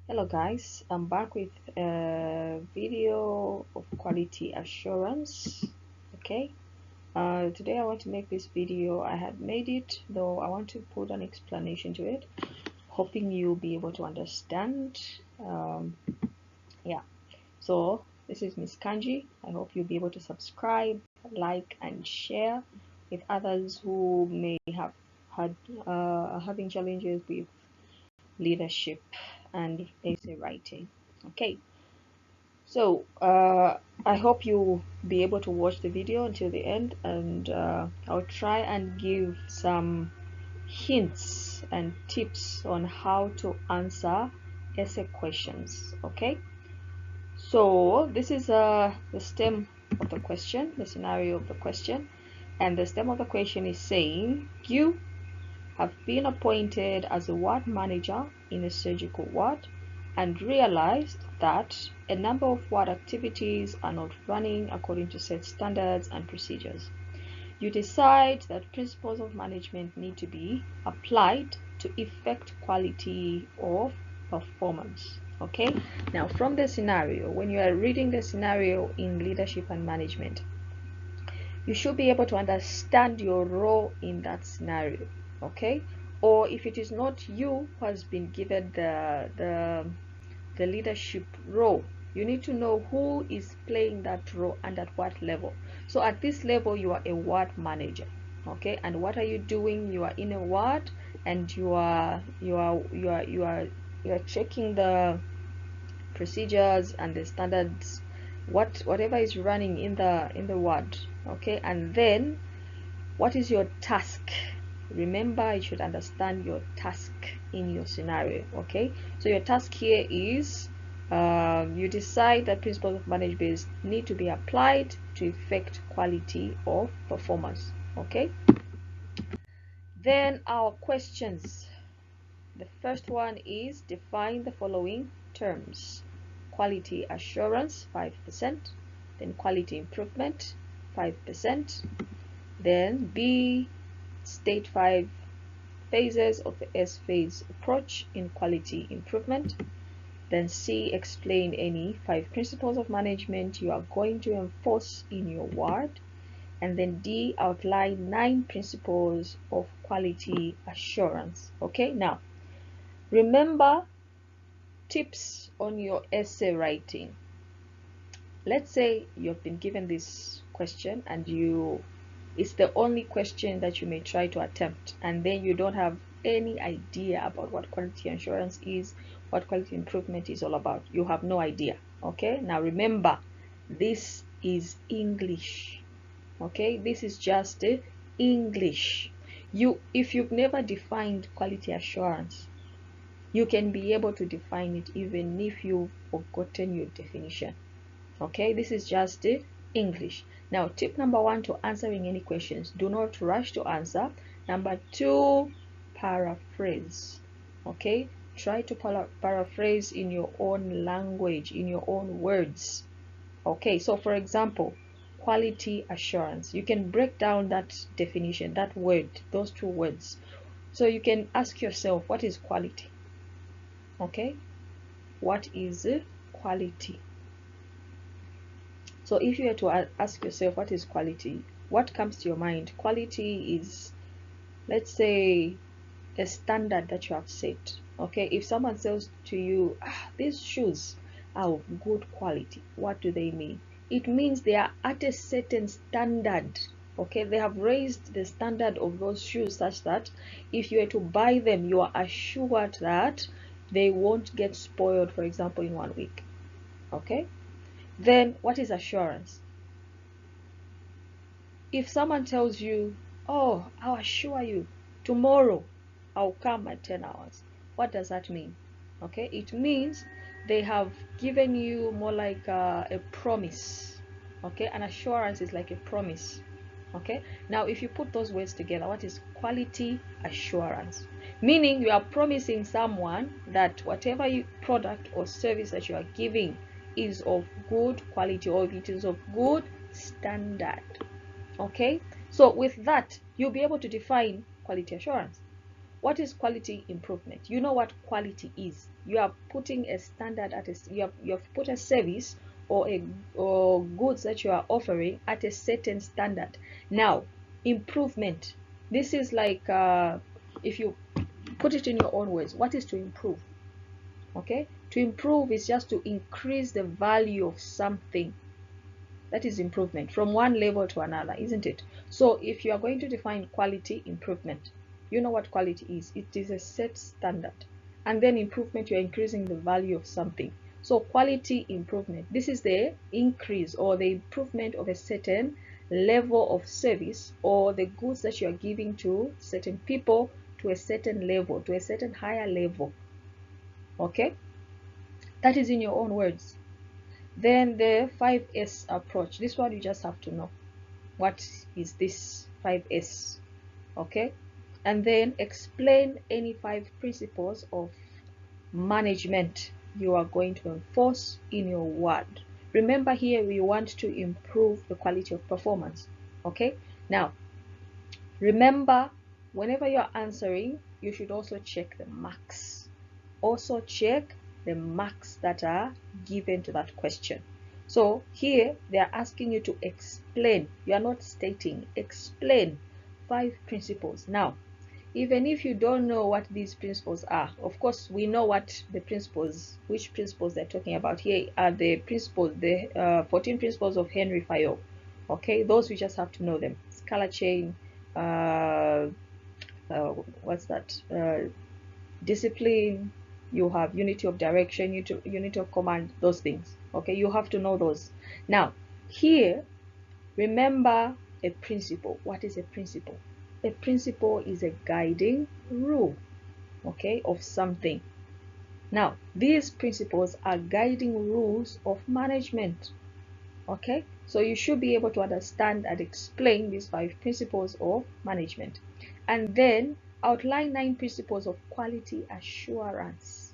Hello guys, I'm back with a video of quality assurance. Okay, today I want to make this video. I had made it, though I want to put an explanation to it, hoping you'll be able to understand. Yeah, so this is Miss Kanji. I hope you'll be able to subscribe, like, and share with others who may have had having challenges with leadership and essay writing. Okay, so I hope you be able to watch the video until the end, and I'll try and give some hints and tips on how to answer essay questions. Okay, so this is the stem of the question, the scenario of the question, and the stem of the question is saying you have been appointed as a ward manager in a surgical ward and realized that a number of ward activities are not running according to set standards and procedures. You decide that principles of management need to be applied to effect quality of performance. Okay, now from the scenario, when you are reading the scenario in leadership and management, you should be able to understand your role in that scenario. Okay, or if it is not you who has been given the leadership role, you need to know who is playing that role and at what level. So at this level, you are a ward manager. Okay, and what are you doing? You are in a ward and you are checking the procedures and the standards, whatever is running in the ward. Okay, and then what is your task? Remember, you should understand your task in your scenario. Okay, so your task here is you decide that principles of management need to be applied to effect quality of performance. Okay, then our questions. The first one is define the following terms: quality assurance 5%, then quality improvement 5%, then B, state 5 phases of the S phase approach in quality improvement, then C, explain any 5 principles of management you are going to enforce in your ward, and then D, outline 9 principles of quality assurance. Okay, now remember tips on your essay writing. Let's say you've been given this question and it's the only question that you may try to attempt, and then you don't have any idea about what quality assurance is, what quality improvement is all about. You have no idea. Okay, now remember, this is English. Okay, this is just English. If you've never defined quality assurance, you can be able to define it even if you've forgotten your definition. Okay, this is just English. Now, tip number 1 to answering any questions: do not rush to answer. Number 2, paraphrase. Okay, try to paraphrase in your own language, in your own words. Okay, so for example, quality assurance, you can break down that definition, that word, those 2 words. So you can ask yourself, what is quality? Okay, what is quality? So if you were to ask yourself what is quality, what comes to your mind? Quality is, let's say, a standard that you have set. Okay, if someone says to you, these shoes are of good quality, what do they mean? It means they are at a certain standard. Okay, they have raised the standard of those shoes such that if you were to buy them, you are assured that they won't get spoiled, for example, in 1 week. Okay, then what is assurance? If someone tells you, oh, I'll assure you tomorrow I'll come at 10 hours, what does that mean? Okay, it means they have given you more like a promise. Okay, an assurance is like a promise. Okay, now if you put those words together, what is quality assurance? Meaning you are promising someone that whatever product or service that you are giving is of good quality, or it is of good standard. Okay, so with that, you'll be able to define quality assurance. what is quality improvement? You know what quality is. You are putting a standard at you have put a service or goods that you are offering at a certain standard. Now, improvement. This is like if you put it in your own words, what is to improve? Okay, to improve is just to increase the value of something. That is improvement from one level to another, isn't it? So if you are going to define quality improvement, you know what quality is. It is a set standard. And then improvement, you're increasing the value of something. So quality improvement, this is the increase or the improvement of a certain level of service or the goods that you are giving to certain people to a certain level, to a certain higher level. Okay, that is in your own words. Then the 5S approach. This one you just have to know. What is this 5S? Okay. And then explain any 5 principles of management you are going to enforce in your word. Remember here we want to improve the quality of performance. Okay. Now, remember whenever you're answering, you should also check the marks. Also check the marks that are given to that question. So here they are asking you to explain. You are not stating, explain 5 principles. Now, even if you don't know what these principles are, of course we know what the principles, which principles they're talking about. Here are the principles, the 14 principles of Henry Fayol. Okay, those we just have to know them. Scala chain, what's that? Discipline, you have unity of direction, unity of command, those things. Okay, you have to know those. Now here, remember a principle. What is a principle? A principle is a guiding rule, okay, of something. Now these principles are guiding rules of management. Okay, so you should be able to understand and explain these 5 principles of management, and then outline 9 principles of quality assurance.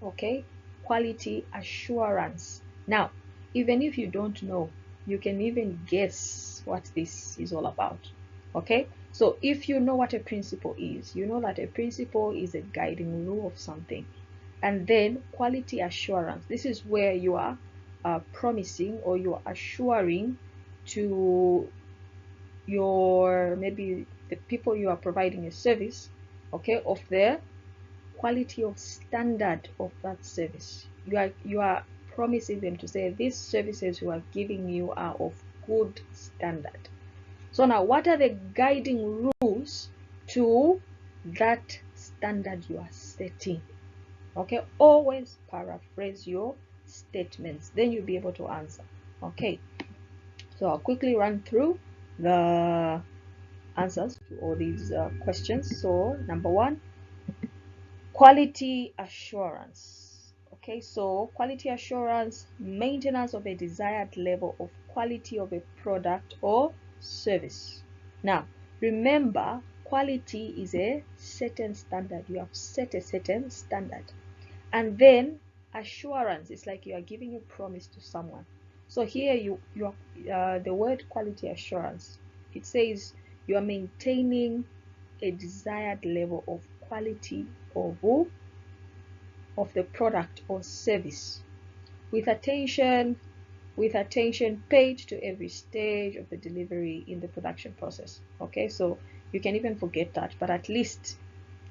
Okay, quality assurance. Now, even if you don't know, you can even guess what this is all about. Okay, so if you know what a principle is, you know that a principle is a guiding rule of something. And then quality assurance, this is where you are promising or you are assuring to your, maybe the people you are providing a service, okay, of the quality of standard of that service. You are promising them to say these services you are giving you are of good standard. So now, what are the guiding rules to that standard you are setting? Okay, always paraphrase your statements, then you'll be able to answer. Okay, so I'll quickly run through the answers to all these questions. So number 1, quality assurance. Okay, so quality assurance, maintenance of a desired level of quality of a product or service. Now remember, quality is a certain standard. You have set a certain standard. And then assurance is like you are giving a promise to someone. So here you are the word quality assurance, it says you are maintaining a desired level of quality of the product or service with attention paid to every stage of the delivery in the production process. Okay, so you can even forget that, but at least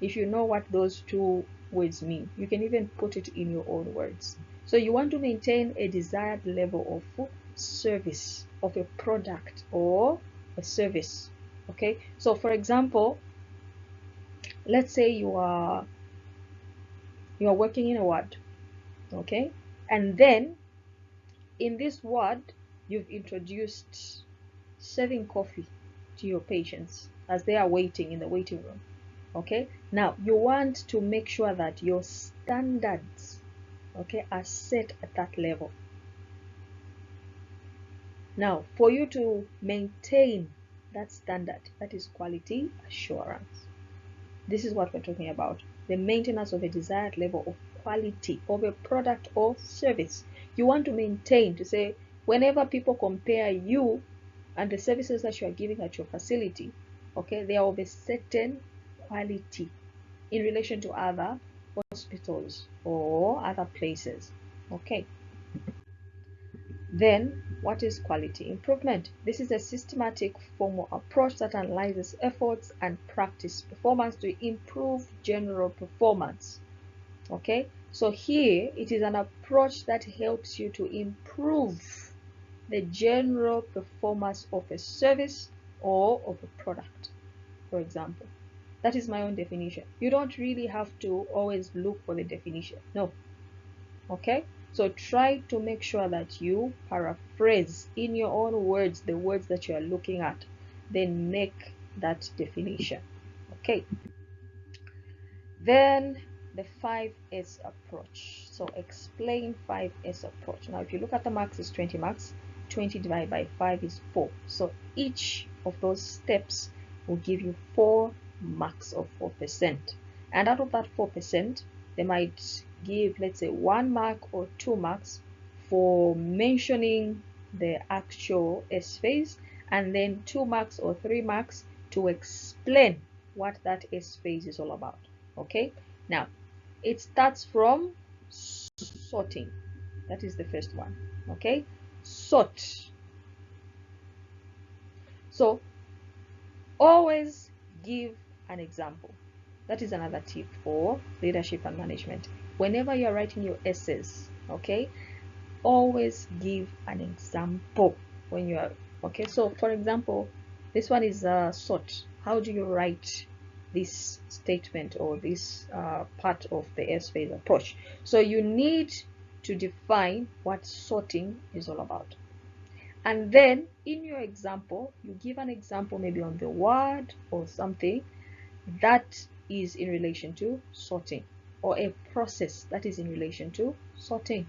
if you know what those 2 words mean, you can even put it in your own words. So you want to maintain a desired level of service of a product or a service. Okay, so for example, let's say you are working in a ward, okay, and then in this ward you've introduced serving coffee to your patients as they are waiting in the waiting room. Okay, now you want to make sure that your standards, okay, are set at that level. Now for you to maintain that standard, that is quality assurance. This is what we're talking about, the maintenance of a desired level of quality of a product or service. You want to maintain, to say whenever people compare you and the services that you are giving at your facility, okay, they are of a certain quality. in relation to other hospitals or other places. Okay. Then, what is quality improvement? This is a systematic formal approach that analyzes efforts and practice performance to improve general performance. Okay, so here it is an approach that helps you to improve the general performance of a service or of a product, for example. That is my own definition. You don't really have to always look for the definition. No. Okay, so try to make sure that you paraphrase in your own words the words that you are looking at, then make that definition. Okay, then the 5S approach. So explain 5S approach. Now if you look at the marks, it's 20 marks. 20 divided by 5 is 4. So each of those steps will give you 4 marks of 4%. And out of that 4%, they might give, let's say, 1 mark or 2 marks for mentioning the actual S phase, and then 2 marks or 3 marks to explain what that S phase is all about. Okay, now it starts from sorting. That is the first one. Okay, sort. So always give an example. That is another tip for leadership and management. Whenever you're writing your essays, okay, always give an example when you are, okay. So for example, this one is sort. How do you write this statement or this part of the S phase approach? So you need to define what sorting is all about. And then in your example, you give an example maybe on the word or something that is in relation to sorting, or a process that is in relation to sorting.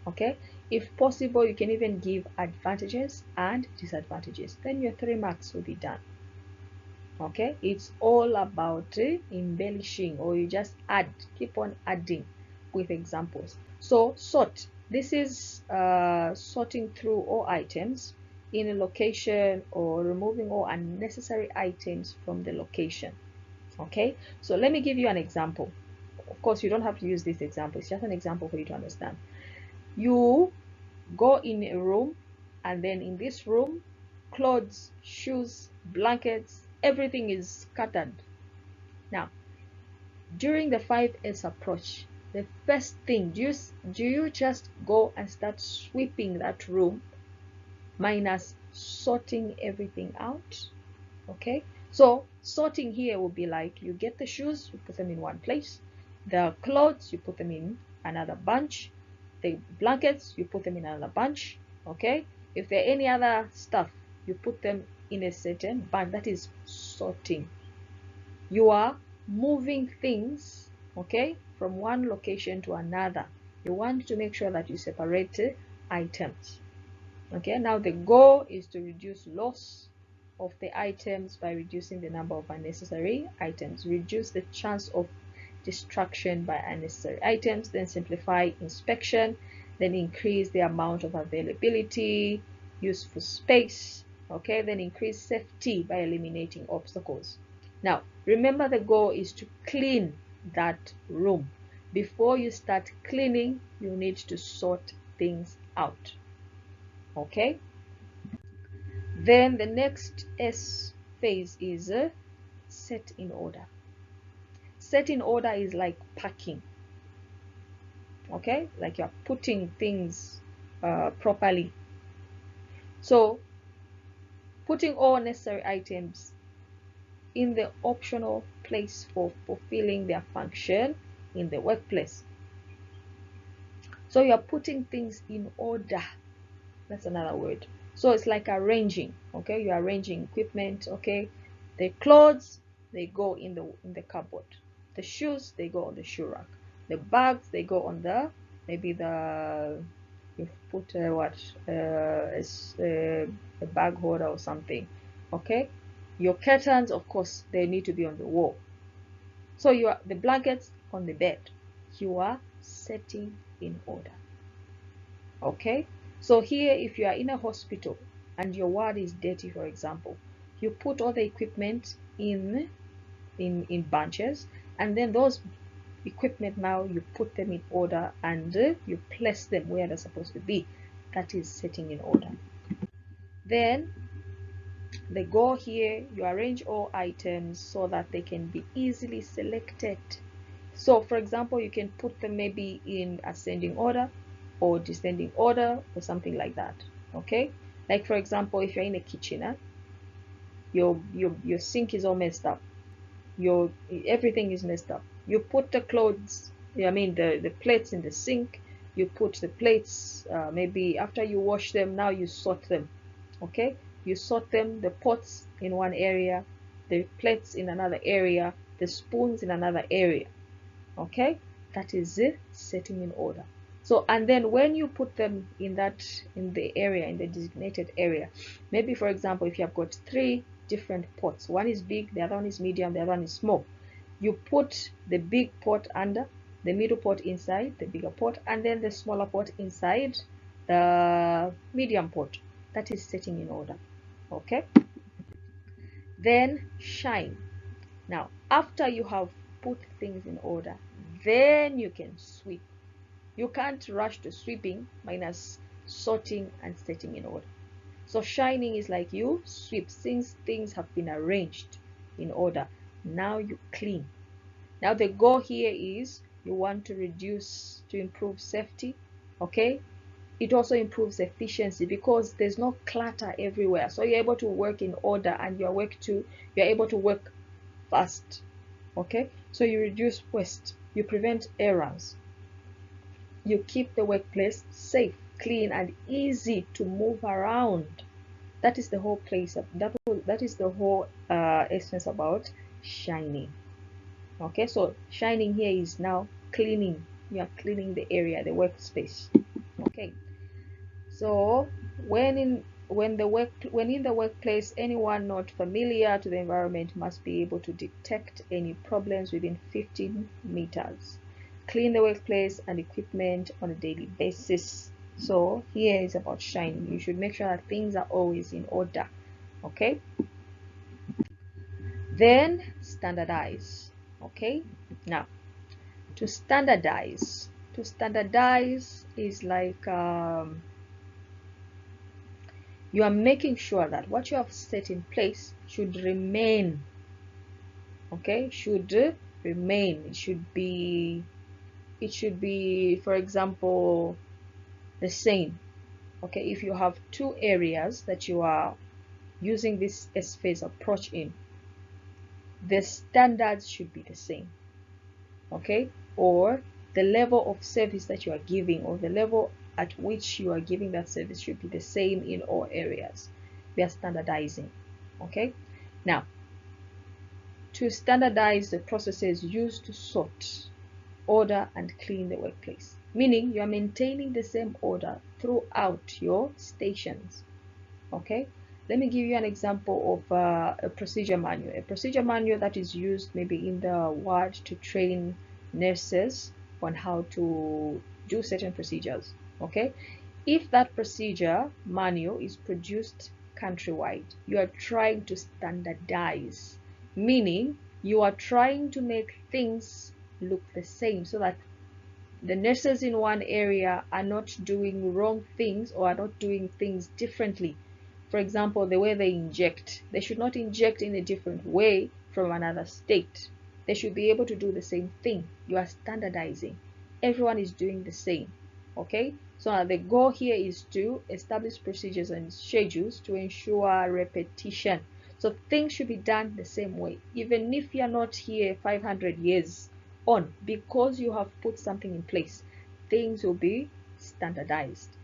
Okay, if possible, you can even give advantages and disadvantages. Then your 3 marks will be done. Okay, it's all about embellishing, or you just add, keep on adding with examples. So sort, this is sorting through all items in a location or removing all unnecessary items from the location. Okay, so let me give you an example. Of course, you don't have to use this example, it's just an example for you to understand. You go in a room, and then in this room, clothes, shoes, blankets, everything is scattered. Now, during the 5S approach, the first thing, do you just go and start sweeping that room minus sorting everything out? Okay, so sorting here will be like, you get the shoes, you put them in one place, the clothes, you put them in another bunch, the blankets, you put them in another bunch. Okay, if there are any other stuff, you put them in a certain bunch. That is sorting. You are moving things, okay, from one location to another. You want to make sure that you separate items. Okay, now the goal is to reduce loss of the items by reducing the number of unnecessary items, reduce the chance of destruction by unnecessary items, then simplify inspection, then increase the amount of availability, useful space, okay, then increase safety by eliminating obstacles. Now remember, the goal is to clean that room. Before you start cleaning, you need to sort things out. Okay, then the next S phase is set in order. Set in order is like packing. Okay, like you're putting things properly. So putting all necessary items in the optional place for fulfilling their function in the workplace. So you're putting things in order. That's another word. So it's like arranging. Okay, you're arranging equipment. Okay, the clothes, they go in the cupboard. The shoes, they go on the shoe rack. The bags, they go on the, maybe the, you put a bag holder or something. Okay, your curtains, of course, they need to be on the wall. So you are, the blankets on the bed. You are setting in order. Okay, so here, if you are in a hospital and your ward is dirty, for example, you put all the equipment in bunches, and then those equipment, now you put them in order and you place them where they're supposed to be. That is setting in order. Then the goal here, you arrange all items so that they can be easily selected. So for example, you can put them maybe in ascending order or descending order or something like that. Okay, like for example, if you're in a kitchen, your sink is all messed up, your everything is messed up. You put the clothes, I mean the plates in the sink. You put the plates, maybe after you wash them, now you sort them. Okay, you sort them, the pots in one area, the plates in another area, the spoons in another area. Okay, that is it, setting in order. So, and then when you put them in the area, in the designated area, maybe for example, if you have got 3 different pots, one is big, the other one is medium, the other one is small, you put the big pot under, the middle pot inside the bigger pot, and then the smaller pot inside the medium pot. That is setting in order. Okay, then shine. Now after you have put things in order, then you can sweep. You can't rush to sweeping minus sorting and setting in order. So shining is like you sweep, since things have been arranged in order. Now you clean. Now the goal here is you want to improve safety. Okay, it also improves efficiency because there's no clutter everywhere, so you're able to work in order and you're able to work fast. Okay, so you reduce waste, you prevent errors, you keep the workplace safe, clean, and easy to move around. That is the whole that is the whole essence about shining. Okay, so shining here is now cleaning. You are cleaning the area, the workspace. Okay, so when in the workplace, anyone not familiar to the environment must be able to detect any problems within 15 meters. Clean the workplace and equipment on a daily basis. So here is about shining. You should make sure that things are always in order. Okay, then standardize. Okay, now to standardize is like you are making sure that what you have set in place should remain. Okay, should remain. It should be, for example, the same. Okay, if you have 2 areas that you are using this S-phase approach in, the standards should be the same. Okay, or the level of service that you are giving, or the level at which you are giving that service, should be the same in all areas. We are standardizing. Okay, now to standardize the processes used to sort, order, and clean the workplace, meaning you are maintaining the same order throughout your stations. Okay, let me give you an example of a procedure manual that is used maybe in the ward to train nurses on how to do certain procedures. Okay, if that procedure manual is produced countrywide, you are trying to standardize, meaning you are trying to make things look the same so that the nurses in one area are not doing wrong things or are not doing things differently. For example, the way they inject, they should not inject in a different way from another state. They should be able to do the same thing. You are standardizing. Everyone is doing the same. Okay, so the goal here is to establish procedures and schedules to ensure repetition. So things should be done the same way, even if you're not here 500 years on, because you have put something in place, things will be standardized.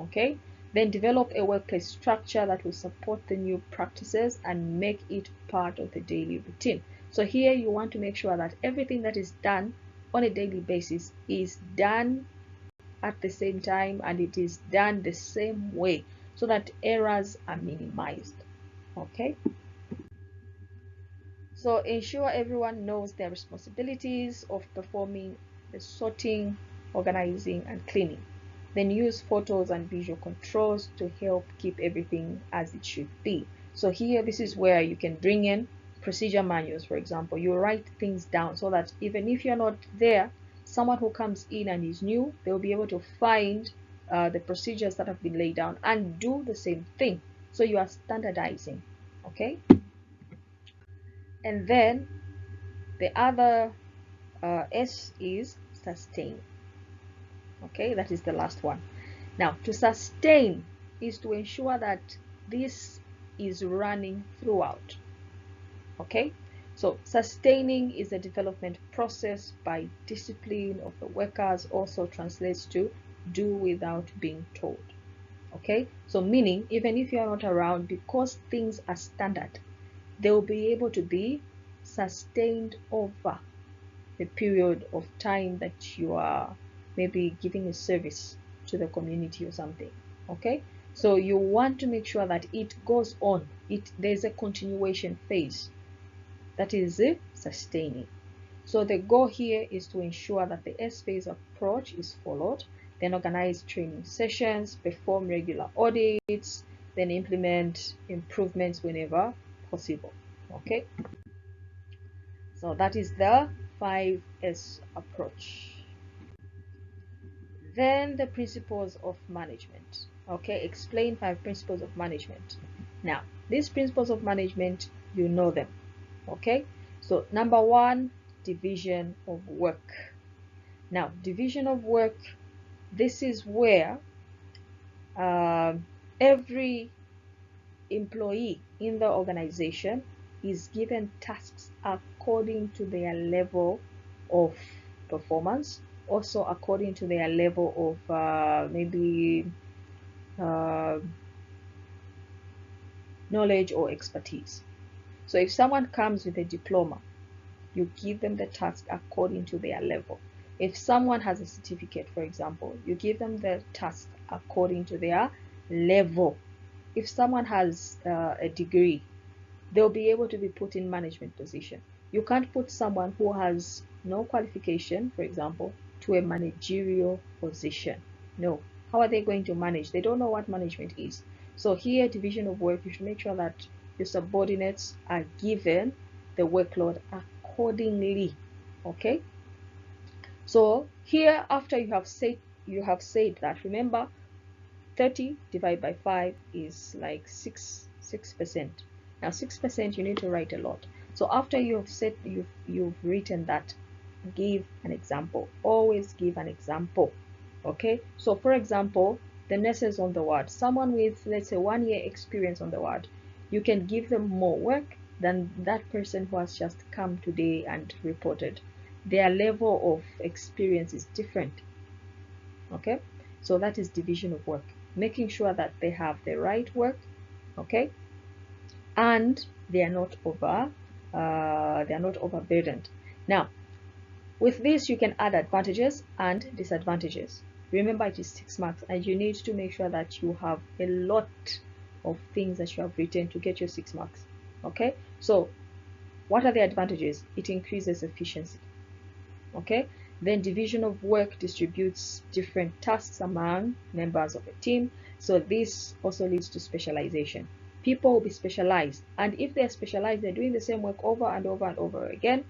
Okay, then develop a workplace structure that will support the new practices and make it part of the daily routine. So here you want to make sure that everything that is done on a daily basis is done at the same time and it is done the same way so that errors are minimized. Okay, so ensure everyone knows their responsibilities of performing the sorting, organizing, and cleaning. Then use photos and visual controls to help keep everything as it should be. So here, this is where you can bring in procedure manuals, for example. You write things down so that even if you're not there, someone who comes in and is new, they'll be able to find the procedures that have been laid down and do the same thing. So you are standardizing, okay? And then the other S is sustain, okay? That is the last one. Now, to sustain is to ensure that this is running throughout, okay? So sustaining is a development process by discipline of the workers, also translates to do without being told, okay? So meaning, even if you are not around, because things are standard, they will be able to be sustained over the period of time that you are maybe giving a service to the community or something, okay? So you want to make sure that it goes on, there's a continuation phase, that is sustaining. So the goal here is to ensure that the S phase approach is followed, then organize training sessions, perform regular audits, then implement improvements whenever possible, okay? So that is the 5S approach. Then the principles of management. Okay, explain 5 principles of management. Now, these principles of management, you know them. Okay, so number 1, division of work. Now, division of work, this is where every employee in the organization is given tasks according to their level of performance, also according to their level of maybe knowledge or expertise. So if someone comes with a diploma, you give them the task according to their level. If someone has a certificate, for example, you give them the task according to their level. If someone has a degree, they'll be able to be put in management position. You can't put someone who has no qualification, for example, to a managerial position. No. How are they going to manage? They don't know what management is. So here, division of work, you should make sure that your subordinates are given the workload accordingly. Okay? So here, after you have said that, remember, 30 divided by 5 is like 6%. Now 6%, you need to write a lot. So after you've said you've written that, give an example. Always give an example. Okay, so for example, the nurses on the ward, someone with, let's say, 1 year experience on the ward, you can give them more work than that person who has just come today and reported. Their level of experience is different. Okay, so that is division of work, making sure that they have the right work, okay, and they are not overburdened. Now, with this, you can add advantages and disadvantages. Remember, it is 6 marks, and you need to make sure that you have a lot of things that you have written to get your 6 marks. Okay, so what are the advantages? It increases efficiency. Okay, then division of work distributes different tasks among members of a team. So this also leads to specialization. People will be specialized, and if they're specialized, they're doing the same work over and over and over again,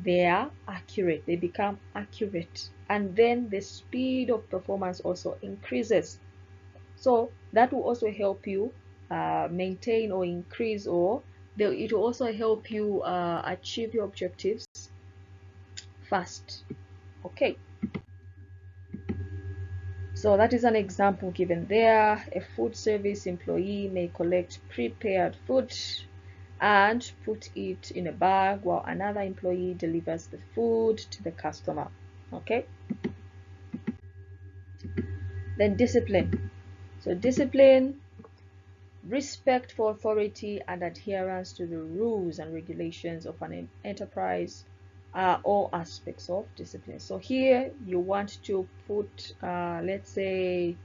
they are accurate, they become accurate, and then the speed of performance also increases. So that will also help you maintain or increase, or it will also help you achieve your objectives fast. Okay, so that is an example given there. A food service employee may collect prepared food and put it in a bag, while another employee delivers the food to the customer. Okay, then discipline. So discipline, respect for authority and adherence to the rules and regulations of an enterprise are all aspects of discipline. So here you want to put let's say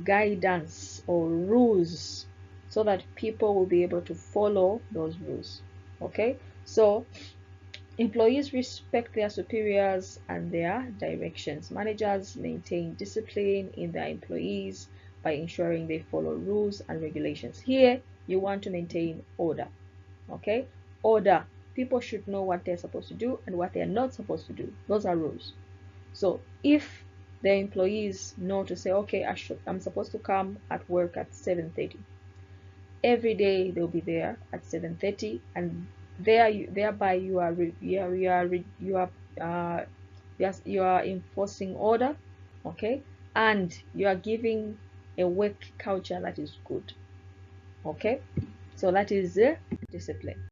guidance or rules, so that people will be able to follow those rules. Okay, so employees respect their superiors and their directions. Managers maintain discipline in their employees by ensuring they follow rules and regulations. Here, you want to maintain order. Okay, order. People should know what they're supposed to do and what they're not supposed to do. Those are rules. So if the employees know to say, okay, I'm supposed to come at work at 7:30. Every day they'll be there at 7:30, and thereby you are enforcing order, okay, and you are giving a work culture that is good, okay. So that is the discipline.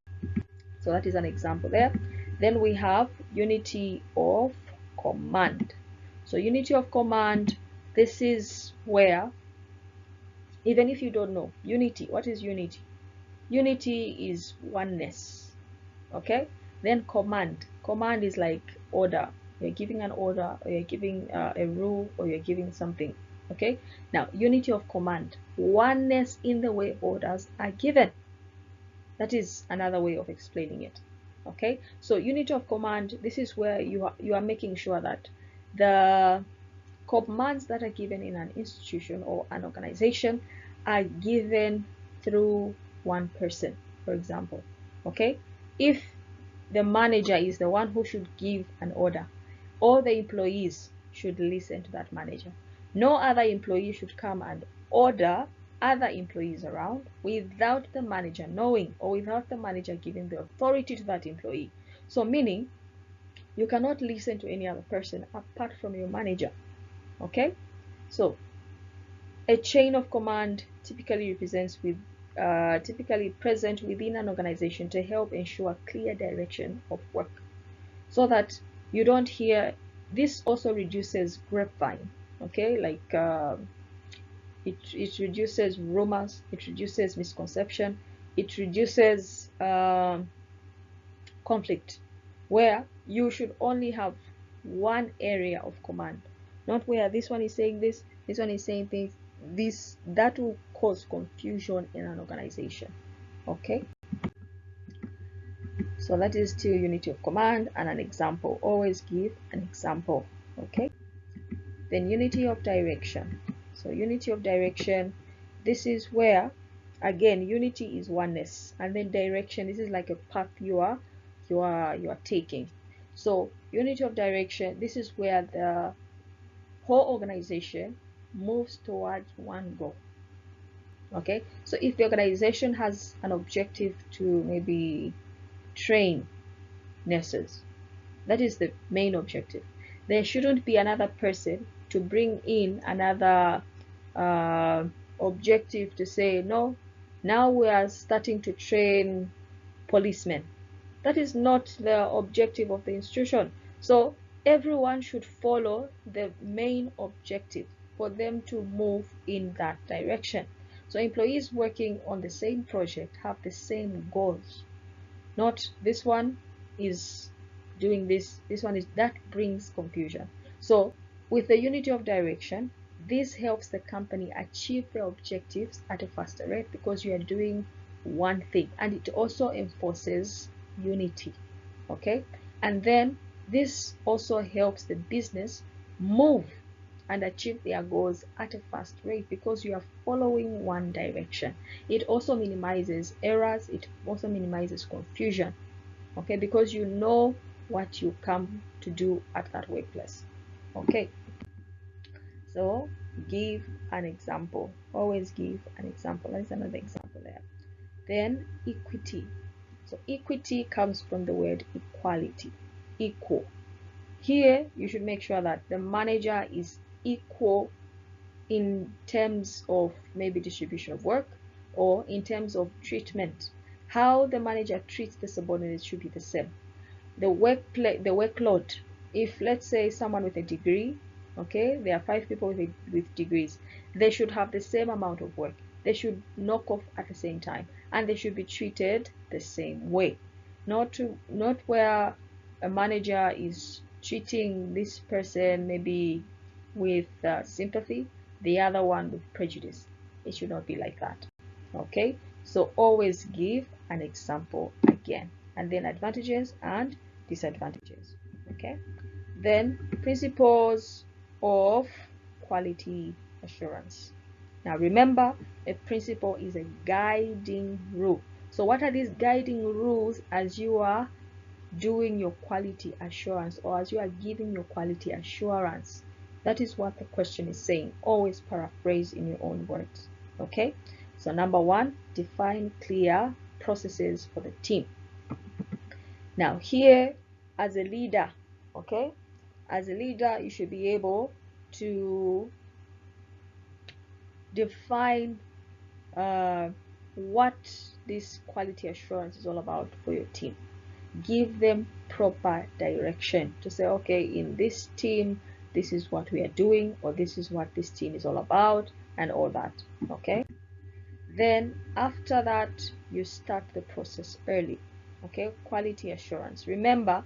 So that is an example there. Then we have unity of command. So unity of command, this is where, even if you don't know unity, what is unity? Unity is oneness, okay. Then command is like order. You're giving an order, or you're giving a rule, or you're giving something, okay. Now unity of command, oneness in the way orders are given. That is another way of explaining it, okay. So unity of command, this is where you are making sure that the commands that are given in an institution or an organization are given through one person, for example, okay. If the manager is the one who should give an order, all the employees should listen to that manager. No other employee should come and order other employees around without the manager knowing, or without the manager giving the authority to that employee. So meaning you cannot listen to any other person apart from your manager, okay. So a chain of command typically typically present within an organization to help ensure clear direction of work, so that you don't hear. This also reduces grapevine, okay, like it reduces rumors, it reduces misconception, it reduces conflict, where you should only have one area of command, not where this one is saying this one is saying this. That will cause confusion in an organization, okay. So that is still unity of command and an example. Always give an example, okay. Then unity of direction. So unity of direction, this is where, again, unity is oneness, and then direction, this is like a path you are taking. So unity of direction, this is where the whole organization moves towards one goal, okay. So if the organization has an objective to maybe train nurses, that is the main objective. There shouldn't be another person to bring in another objective to say, no, now we are starting to train policemen. That is not the objective of the institution. So everyone should follow the main objective for them to move in that direction. So employees working on the same project have the same goals, not this one is doing this one is that. Brings confusion. So with the unity of direction, this helps the company achieve their objectives at a faster rate, because you are doing one thing, and it also enforces unity, okay. And then this also helps the business move and achieve their goals at a fast rate, because you are following one direction. It also minimizes errors, it also minimizes confusion, okay, because you know what you come to do at that workplace, okay. So give an example. Always give an example. That's another example there. Then equity. So equity comes from the word equality, equal. Here you should make sure that the manager is equal in terms of maybe distribution of work, or in terms of treatment. How the manager treats the subordinates should be the same. The workload, if let's say someone with a degree, okay, there are 5 people with degrees, they should have the same amount of work. They should knock off at the same time, and they should be treated the same way. Not where a manager is treating this person maybe with sympathy, the other one with prejudice. It should not be like that, okay. So always give an example again, and then advantages and disadvantages, okay. Then principles of quality assurance. Now remember, a principle is a guiding rule. So what are these guiding rules as you are doing your quality assurance, or as you are giving your quality assurance? That is what the question is saying. Always paraphrase in your own words. Okay, so number one, define clear processes for the team. Now here, as a leader, okay, as a leader, you should be able to define what this quality assurance is all about for your team. Give them proper direction to say, okay, in this team, this is what we are doing, or this is what this team is all about, and all that. Okay, then after that, you start the process early. Okay, quality assurance. Remember,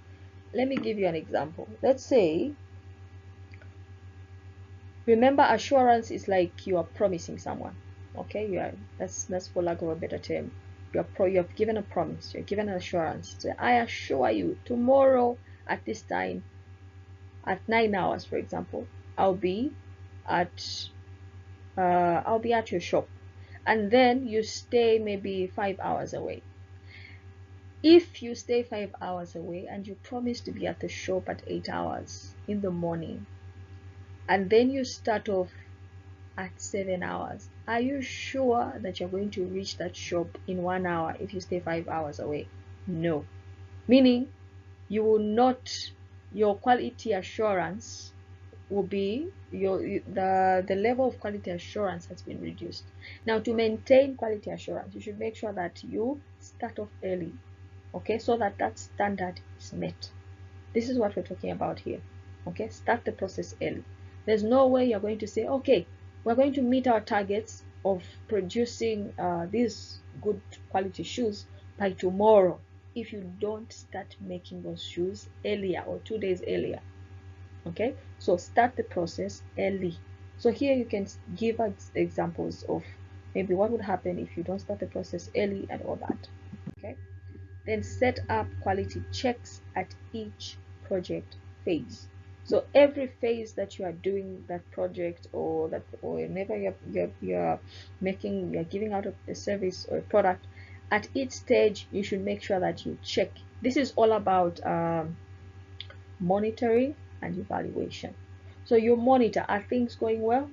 let me give you an example. Let's say, remember, assurance is like you are promising someone. Okay, that's for lack of a better term. You have given a promise, you're given an assurance. So I assure you, tomorrow at this time, at 9 hours, for example, I'll be at your shop, and then you stay maybe 5 hours away. If you stay 5 hours away and you promise to be at the shop at 8 hours in the morning, and then you start off at 7 hours, are you sure that you're going to reach that shop in 1 hour if you stay 5 hours away? No. Meaning, you will not, your quality assurance will be, the level of quality assurance has been reduced. Now, to maintain quality assurance, you should make sure that you start off early, okay, so that that standard is met. This is what we're talking about here. Okay, start the process early. There's no way you're going to say, okay, we're going to meet our targets of producing these good quality shoes by tomorrow, if you don't start making those shoes earlier or 2 days earlier. Okay, so start the process early. So here you can give us examples of maybe what would happen if you don't start the process early and all that. Okay, then set up quality checks at each project phase. So every phase that you are doing that project, or whenever you're giving out a service or a product, at each stage you should make sure that you check. This is all about monitoring and evaluation. So you monitor, are things going well?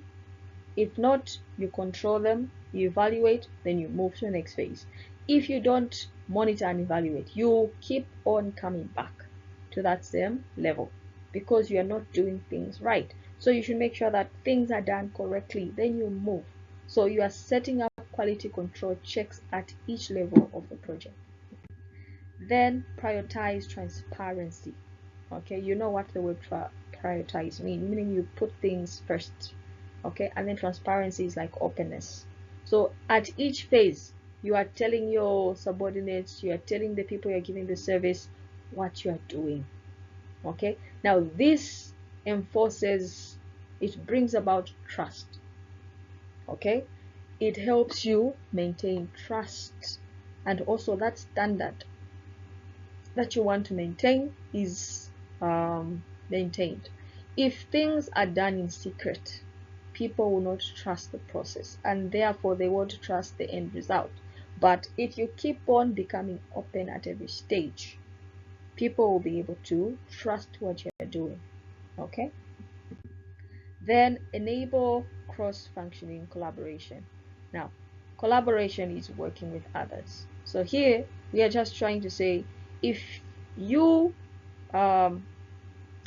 If not, you control them, you evaluate, then you move to the next phase. If you don't monitor and evaluate, you keep on coming back to that same level because you are not doing things right. So you should make sure that things are done correctly, then you move. So you are setting up quality control checks at each level of the project. Then prioritize transparency. Okay, you know what the word prioritize means, meaning you put things first. Okay, and then transparency is like openness. So at each phase, you are telling your subordinates, you are telling the people you're giving the service what you are doing. Okay, now this enforces, it brings about trust. Okay, it helps you maintain trust, and also that standard that you want to maintain is maintained. If things are done in secret, people will not trust the process, and therefore they won't trust the end result. But if you keep on becoming open at every stage, people will be able to trust what you're doing. Okay, then enable cross-functioning collaboration. Now, collaboration is working with others. So here we are just trying to say, if you um,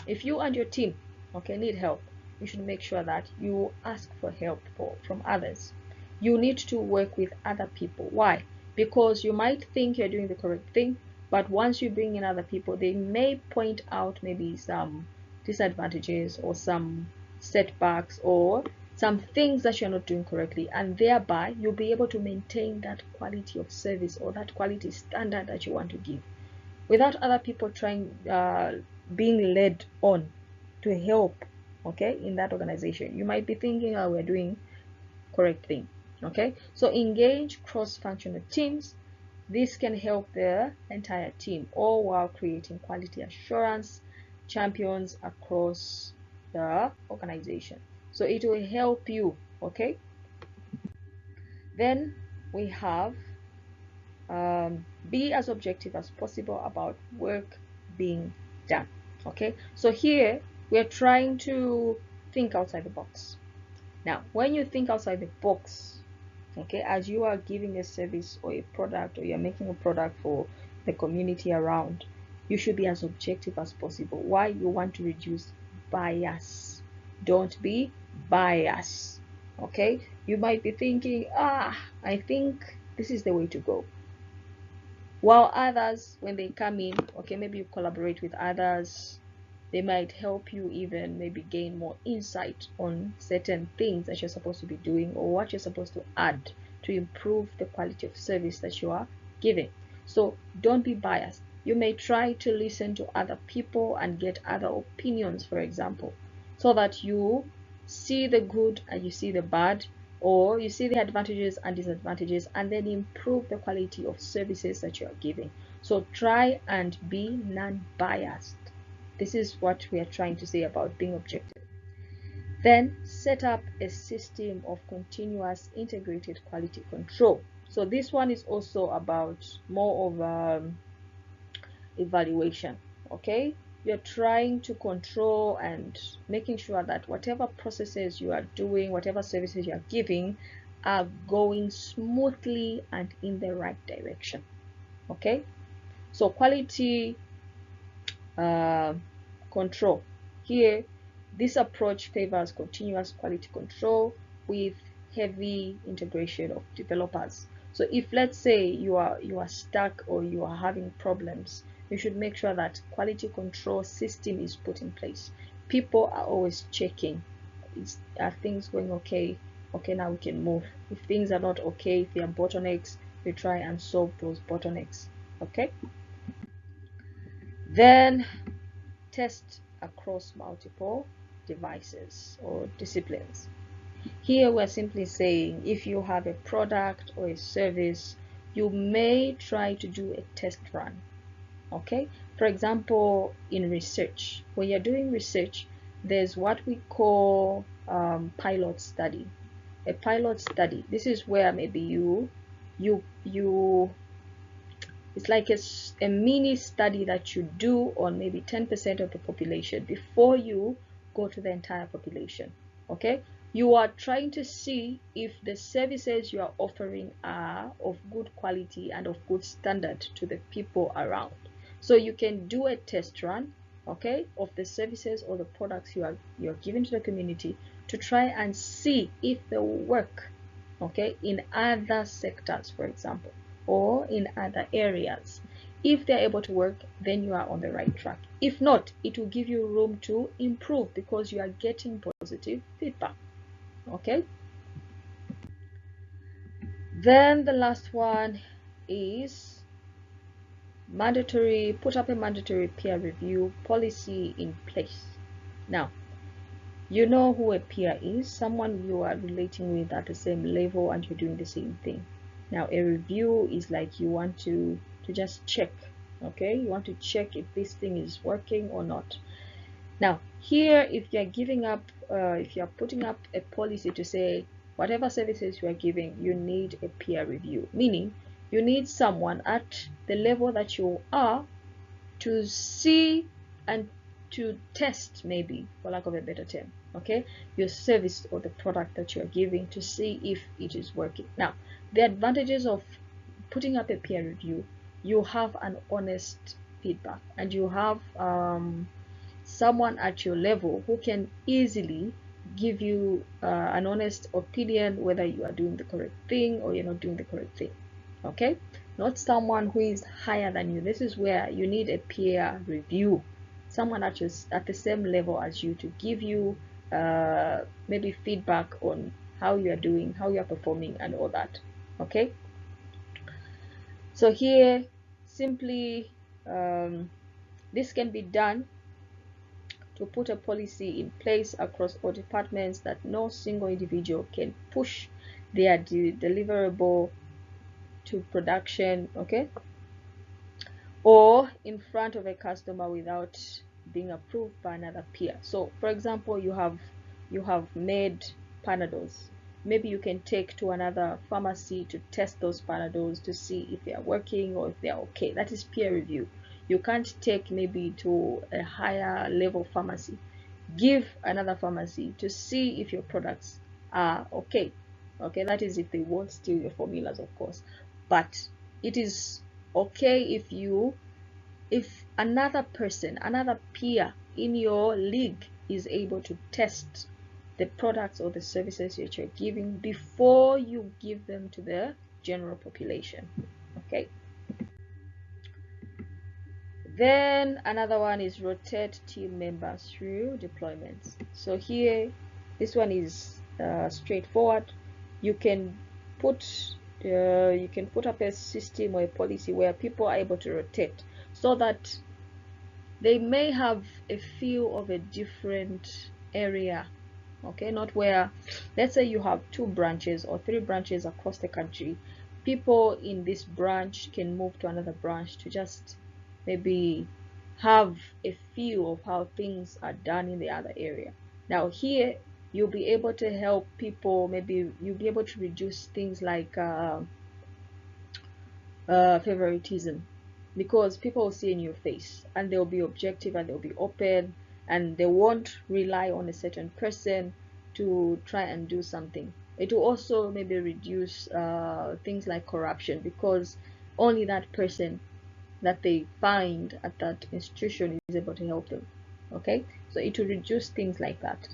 and your team, okay, need help, you should make sure that you ask for help from others. You need to work with other people. Why? Because you might think you're doing the correct thing, but once you bring in other people, they may point out maybe some disadvantages or some setbacks or some things that you're not doing correctly, and thereby you'll be able to maintain that quality of service or that quality standard that you want to give without other people trying being led on to help, okay, in that organization. You might be thinking, oh, we're doing correct thing. Okay, so engage cross-functional teams. This can help the entire team, all while creating quality assurance champions across the organization. So it will help you. Okay, then we have be as objective as possible about work being done. Okay, so here we're trying to think outside the box. Now, when you think outside the box, okay, as you are giving a service or a product, or you're making a product for the community around, you should be as objective as possible. Why? You want to reduce bias. Don't be biased. Okay, you might be thinking, I think this is the way to go, while others, when they come in, okay, maybe you collaborate with others, they might help you even maybe gain more insight on certain things that you're supposed to be doing, or what you're supposed to add to improve the quality of service that you are giving. So don't be biased. You may try to listen to other people and get other opinions, for example, so that you see the good and you see the bad, or you see the advantages and disadvantages, and then improve the quality of services that you are giving. So try and be non-biased. This is what we are trying to say about being objective. Then set up a system of continuous integrated quality control. So this one is also about more of evaluation. Okay, you're trying to control and making sure that whatever processes you are doing, whatever services you are giving, are going smoothly and in the right direction. Okay, so quality control. Here, this approach favors continuous quality control with heavy integration of developers. So if, let's say, you are stuck or you are having problems, you should make sure that quality control system is put in place. People are always checking. Are things going okay? Okay, now we can move. If things are not okay, if there are bottlenecks, we try and solve those bottlenecks. Okay. Then test across multiple devices or disciplines. Here we're simply saying, if you have a product or a service, you may try to do a test run. Okay, for example, in research, when you're doing research, there's what we call pilot study. A pilot study, this is where maybe you it's like a mini study that you do on maybe 10% of the population before you go to the entire population. Okay, you are trying to see if the services you are offering are of good quality and of good standard to the people around. So you can do a test run, okay, of the services or the products you're giving to the community, to try and see if they work, okay, in other sectors, for example, or in other areas. If they're able to work, then you are on the right track. If not, it will give you room to improve because you are getting positive feedback. Okay. Then the last one is mandatory, put up a mandatory peer review policy in place. Now, you know who a peer is, someone you are relating with at the same level and you're doing the same thing. Now, a review is like you want to just check, okay? You want to check if this thing is working or not. Now, here, if you're giving up, if you're putting up a policy to say whatever services you are giving, you need a peer review, meaning you need someone at the level that you are to see and to test, maybe for lack of a better term, okay, your service or the product that you are giving, to see if it is working. Now, the advantages of putting up a peer review, you have an honest feedback, and you have someone at your level who can easily give you an honest opinion whether you are doing the correct thing or you're not doing the correct thing. Okay, not someone who is higher than you. This is where you need a peer review, someone at the same level as you, to give you maybe feedback on how you are doing, how you are performing, and all that. Okay, so here simply this can be done to put a policy in place across all departments that no single individual can push their deliverable to production, okay, or in front of a customer without being approved by another peer. So for example, you have made Panadols, maybe you can take to another pharmacy to test those Panadols to see if they are working or if they are okay. That is peer review. You can't take maybe to a higher level pharmacy. Give another pharmacy to see if your products are okay. Okay, that is if they won't steal your formulas, of course. But it is okay if another person, another peer in your league is able to test the products or the services that you're giving before you give them to the general population. Okay. Then another one is rotate team members through deployments. So here, this one is straightforward. You can put up a system or a policy where people are able to rotate, so that they may have a feel of a different area. Okay, not where, let's say you have 2 branches or 3 branches across the country. People in this branch can move to another branch to just maybe have a feel of how things are done in the other area. Now here, you'll be able to help people. Maybe you'll be able to reduce things like favoritism, because people will see in your face and they'll be objective and they'll be open, and they won't rely on a certain person to try and do something. It will also maybe reduce things like corruption, because only that person that they find at that institution is able to help them. Okay, so it will reduce things like that.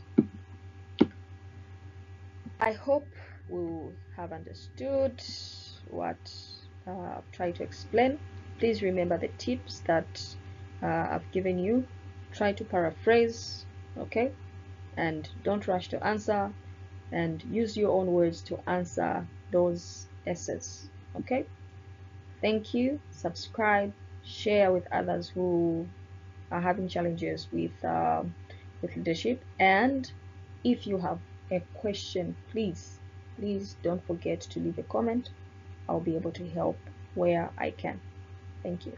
I hope we have understood what I've tried to explain. Please remember the tips that I've given you. Try to paraphrase, okay? And don't rush to answer, and use your own words to answer those essays, okay? Thank you. Subscribe, share with others who are having challenges with leadership. And if you have a question, please don't forget to leave a comment. I'll be able to help where I can. Thank you.